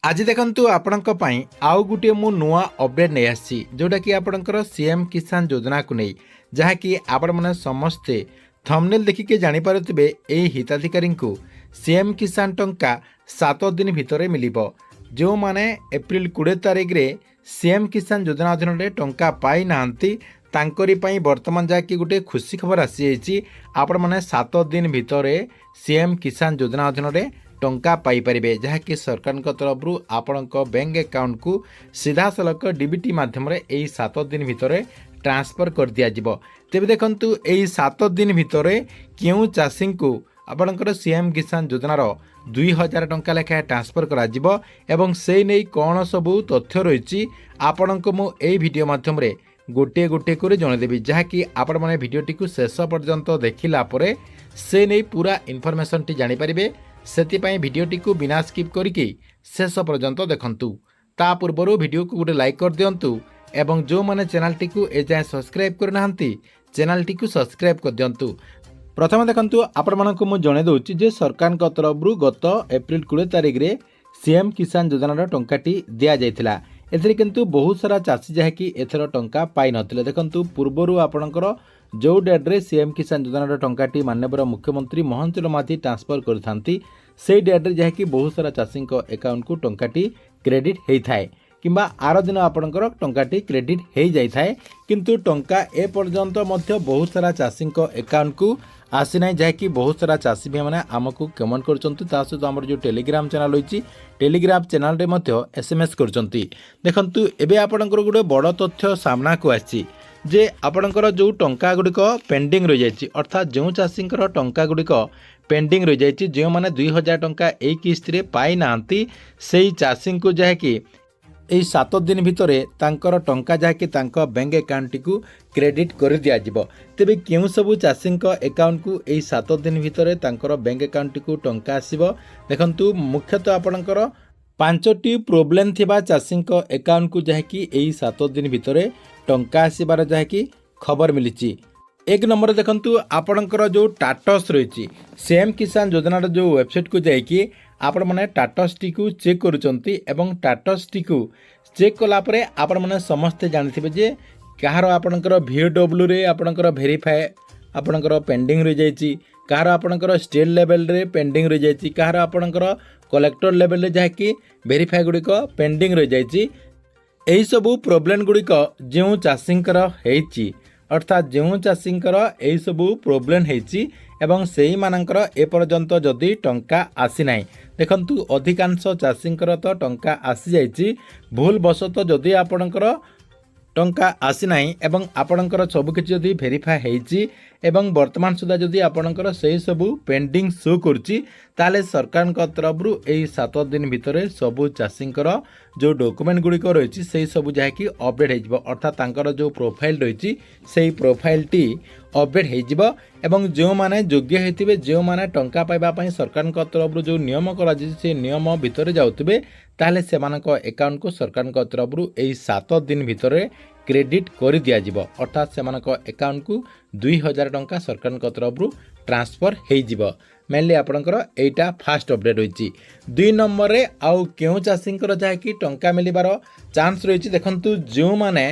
आज देखंतु आपणक पई आउ गुटे मु नुआ अपडेट नै आसी जोटा कि आपणकर सीएम किसान योजना को नै जहा कि आपण माने समस्ते थंबनेल देखि के जानि पारुतबे ए हिताधिकारी को सीएम किसान टंका 7 दिन भितरे मिलिबो। जो माने एप्रिल 20 तारिख रे सीएम किसान योजना अधीन रे टंका पाई नांती तांकरी पई वर्तमान जा कि गुटे खुशी खबर आसी जाइछि। आपण माने 7 दिन भितरे सीएम किसान योजना अधीन रे टंका पाई परिबे जहाँकि सरकार तरफ आपण बैंक अकाउंट को सीधा सलख डीबीटी माध्यम यही 7 दिन भितर ट्रांसफर कर दिया जिवो। तेबे देखंतु यही 7 दिन भितर क्यों चाषी को आपणकर सीएम किसान योजनार 2000 टंका लेखा ट्रांसफर करा जिवो एवं से नहीं कौन सबू तथ्य रही आपण को मु एई वीडियो माध्यम रे गोटे गोटे कर जनदेवी जहाँकि आपण मैंने भिडटी को शेष पर्यंत देखला परे से नहीं पूरा इनफॉरमेशन टी जानि परिबे। सेतिपाई भिडटी को बिना स्किप करके शेष पर्यंत देखंतु। ता पूर्व वीडियो को गोटे लाइक कर दिंतु एवं जो माने चैनल टी को एजाए सब्सक्राइब करना चैनल टी को सब्सक्राइब कर दिंतु। प्रथम देखंतु आपण मानक मु जणे दउची जे सरकार तरफ गत एप्रिल 20 तारिख रे सीएम किसान योजना टंकाटी दिया जायतिला। एथिरे किंतु बहुत सारा चाषी जहाँकि एथर टंका पाई नथिले। देखंतु पूर्वरु आपणकर जो डेट रे सीएम किसान योजना टंकाटी माननीय मुख्यमंत्री मोहन चरण माझी ट्रांसफर करथांती से डेट रे जहाँकि बहुत सारा चाषी अकाउंट को टंकाटी क्रेडिट होइथाय किंबा आर दिन आपणकर टंकाटी क्रेडिट हो जाए किंतु टंका ए पर्यंत मध्य बहुत सारा चाषी अकाउंट को आसी ना जहाँकि बहुत सारा चाषी भाई मैंने आमको कमेंट कर सहित आम जो टेलीग्राम चैनल रही टेलीग्राम चैनल रे एसएमएस कर देखंतु एबे आपणकर गोटे बड़ तथ्य सामना को आसी जे आपणकर जो टंका गुड़िक पेंडिंग रही जाइए अर्थात जो चाषी टंका गुड़िक पेंडिंग रही जाइए जो मैंने 2000 टंका ए किस्त रे पाई नांती सेही चाषी को जहाँकि यही 7 दिन भितर तांकर टंका जहाँकि बैंक अकाउंट को क्रेडिट कर दिया जिवो। तेबे केउ सबु चाषी अकाउंट को यही 7 दिन भितर तांकर बैंक अकाउंट को टंका आसीबो। देखंतु मुख्यतः आपणकर 5टी प्रोब्लेम थिबा चाषी अकाउंट को जहाँकि यही 7 दिन भितर टंका आसीबार जहाँकि खबर मिली। एक नंबर देखंतु आपणकर जो टाटस रही सीएम किसान योजना जो वेबसाइट को जाइए आपण मैंने टाटस टी को चेक करुचंती एवं टाटस टी को चेक कलापर आपण मैंने समस्ते जानिथिबे जे कहार आपणकर VW रे आपणकर वेरीफाई आपणकर पेंडिंग रही जाइए कहार आपणकर स्टेट लेवल रे पेंडिंग रही जाइए कहार आपणकर कलेक्टर लेवल रे जहाँकि वेरीफाई गुड़िक पेंडिंग रही जाइए। यही सबू प्रोब्लेम गुड़िक जो चाषींकर होइछि अर्थात जो चाषींकर यही सबू प्रोब्लेम होइछि एवं सेही मानकर ए पर्यंत जदि टंका आसी नाही। देखंतु अधिकांश चाषींकर तो टंका आसी जाइछि भूल बसत जदि आपणकर टंका आसी नाही एवं आपणकर सब किछि जदि वेरीफाई हेइछि एवं वर्तमान सुधा जदि आपणकर सेही सबू पेंडिंग शो करछि ताले सरकार का तरफ एही 7 दिन भितर सबू चाषींकर जो डॉक्यूमेंट गुड़िक रही से सबू जहाँकि अपडेट हो अर्थात तांकर जो प्रोफाइल रही से प्रोफाइल टी अपडेट हो एवं जो माने योग्य होइथिबे जो माने टंका पाइबा पई सरकार का तरफ जो नियम करा से नियम भितर जाउथिबे ताले सेमानक अकाउंट को सरकार का तरफ एही 7 दिन भितर क्रेडिट कर दिया जिवो अर्थात सेमानक अकाउंट को 2000 टंका सरकार का तरफ ट्रांसफर हो जिवो। मेनली आपणकर एटा फास्ट अपडेट होइछि। 2 नंबर रे आउ केउ चाषींकर जहाँकि टंका मिलिबार चांस रही देखंतु जो माने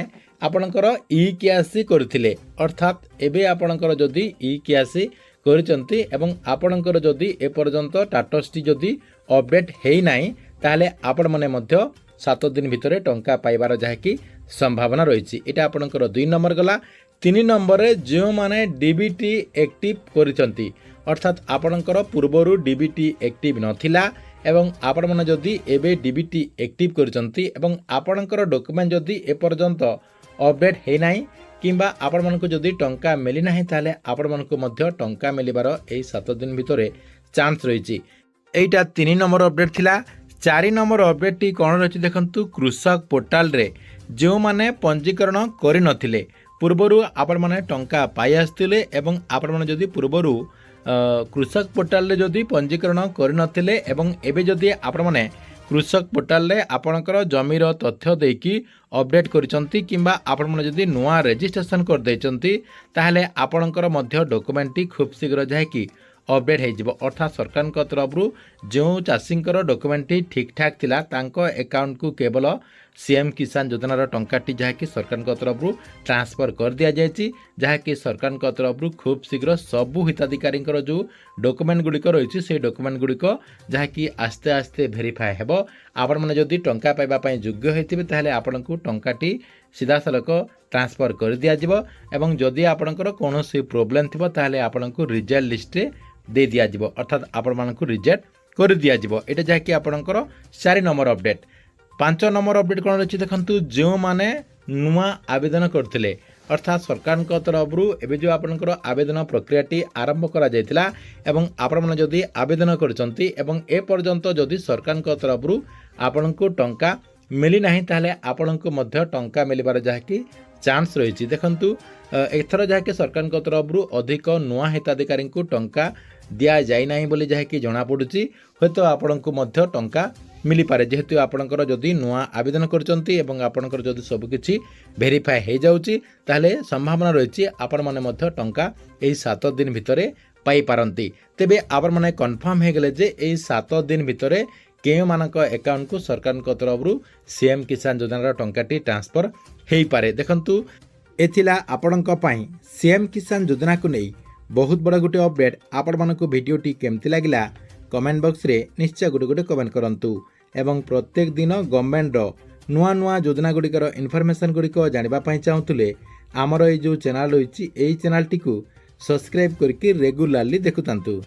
आपणकर ई कियासी करथिले अर्थात एबे आपणकर जदि ई कियासी करचंती एवं आपणकर जदि ए पर्यंत टाटस टी जदि अपडेट हेई नाही ताले आपण माने मध्य 7 दिन भितर टंका पाइबार जहाँकि संभावना रही। एटा आपणकर 2 नंबर गला। 3 नंबर रे जो माने डीबीटी एक्टिव करिसंती अर्थात आपणकर पूर्वरु डीबीटी एक्टिव नथिला एवं आपण माने जदि एबे डीबीटी एक्टिव करिसंती एवं आपणकर डॉक्यूमेंट जदि ए पर्यंत अपडेट हे नाही किंबा आपण मानको जदि टंका मिली नाही ताले आपण मानको मध्य टंका मिलिबार एही 7 दिन भितरे चांस रही। एटा 3 नंबर अपडेट थिला। 4 नंबर अपडेट टी कोन रही देखंतु कृषक पोर्टाल रे जो माने पंजीकरण करि नथिले पूर्वरु आपण माने टंका पाई आस्तिले एवं आपण माने जदि पूर्वरु कृषक पोर्टाल रे जदि पंजीकरण करि नथिले एवं एबे जदि आपण माने कृषक पोर्टाल रे आपणकर जमीर तथ्य देकी अपडेट करिसंती किंबा आपण माने जदि नुआ रजिस्ट्रेशन कर दैचंती ताहले आपणकर मध्य डॉक्यूमेंट टी खूब शीघ्र जाय कि अपडेट हो अर्थात सरकार तरफ जो चाषींकर डॉक्यूमेंट ठीक ठाक थिला तांको अकाउंट को केवल सीएम किसान योजनार टंकाटी जहाँकि सरकार तरफ ट्रांसफर कर दि जाएगी जहाँकि सरकार तरफ खूब शीघ्र सबू हिताधिकारी जो डॉक्यूमेंट गुड़िक रही से डॉक्यूमेंट गुड़िक जहाँकि आस्ते आस्ते भेरीफाए हेब आपण मैंने जदि टंका पाइबापी योग्य होते ताहले आपण को टंकाटी सीधा सलख ट्रांसफर कर दिज्व एवं जदि आपणकर कौन प्रोब्लेम थी ताहले आपण को रिजल्ट लिस्ट दे दिज्व अर्थात आपण मानक रिजेक्ट कर दिज्व यहाँ जहाँकि आपणकर 4 नंबर अपडेट 5 नंबर अपडेट कौन रही देखो जो मैंने नुआ आवेदन करते अर्थात सरकार तरफ एवं जो आपंकर आवेदन प्रक्रियाटी आरंभ करा जायतिला एवं आपण मैंने जदि आवेदन करचंती एवं ए पर्यंत जदि सरकार तरफ आपण को टंका मिली नहीं ताहले आपण को मध्य टंका मिलबार जहाँकि चांस रही देखंतु एथर जहाँकि सरकार तरफ अधिक नुआ हिताधिकारी को टंका दिया जाई नहीं बोली जहाँकि जना पड़ुची हयतो आपण को मध्य टंका मिली पारे जेहेतु आपणकर जदि नुआ आवेदन करचंती एवं आपणकर जदि सबकिछि भेरीफाए हो जाउची ताहले संभावना रही आपण माने मध्य टंका एही 7 दिन भितरे पाई पारंती तेबे आपण माने कन्फर्म हे गेले जे एही 7 दिन भितरे केउ मानक अकाउंट को सरकार तरफ सीएम किसान योजनार टंकाटी ट्रांसफर हो पारे देखंतु एथिला आपणक पई सीएम किसान योजना को नहीं बहुत बड़ा गोटे अपडेट आपण मानक वीडियोटी केमती लागिला कमेंट बॉक्स रे निश्चय गोटे गोटे कमेंट करंतु एवं प्रत्येक दिन गवर्नमेंट नुआ नुआ योजना गुड़िकर इनफॉरमेशन गुड़िक जानापी चाहूले आमर ये जो चैनल रही चैनल टी सब्सक्राइब करके रेगुलारली देखुतांतु।